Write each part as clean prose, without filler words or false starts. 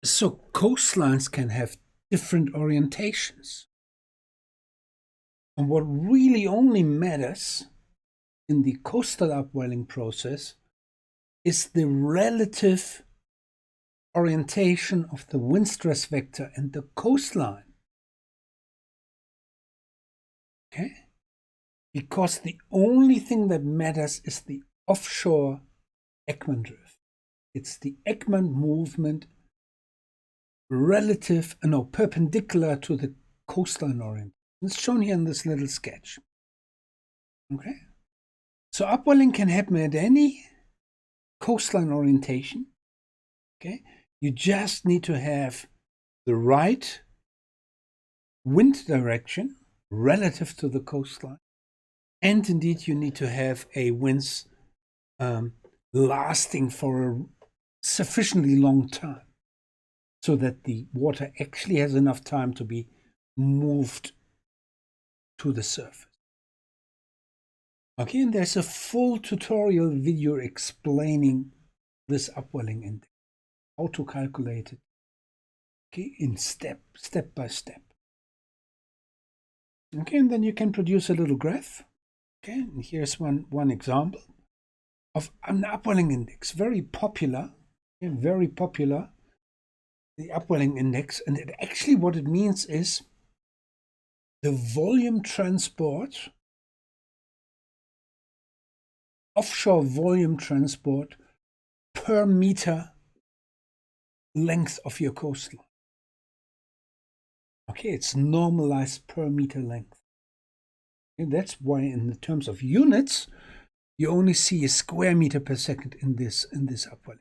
So coastlines can have different orientations. And what really only matters in the coastal upwelling process is the relative orientation of the wind stress vector and the coastline. Okay? Because the only thing that matters is the offshore Ekman drift. It's the Ekman movement perpendicular to the coastline orientation. It's shown here in this little sketch. Okay? So upwelling can happen at any coastline orientation. Okay? You just need to have the right wind direction relative to the coastline. And indeed, you need to have a winds lasting for a sufficiently long time so that the water actually has enough time to be moved to the surface. Okay, and there's a full tutorial video explaining this upwelling index, how to calculate it, okay, in step by step. Okay, and then you can produce a little graph. Okay, and here's one example of an upwelling index, very popular, the upwelling index. And actually what it means is the volume transport, offshore volume transport per meter length of your coastline. Okay, it's normalized per meter length. And that's why in the terms of units, you only see a square meter per second in this upwelling.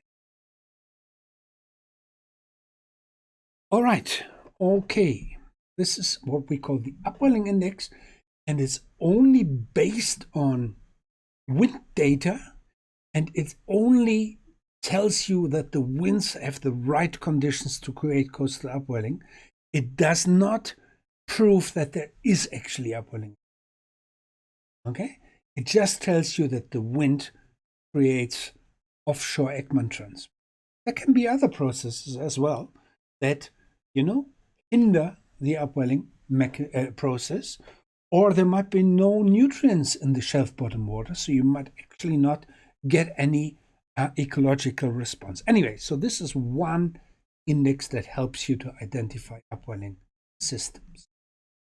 All right, okay. This is what we call the upwelling index, and it's only based on wind data, and it only tells you that the winds have the right conditions to create coastal upwelling. It does not prove that there is actually upwelling. Okay? It just tells you that the wind creates offshore Ekman trends. There can be other processes as well that, hinder the upwelling process, or there might be no nutrients in the shelf bottom water, so you might actually not get any ecological response. Anyway, so this is one index that helps you to identify upwelling systems.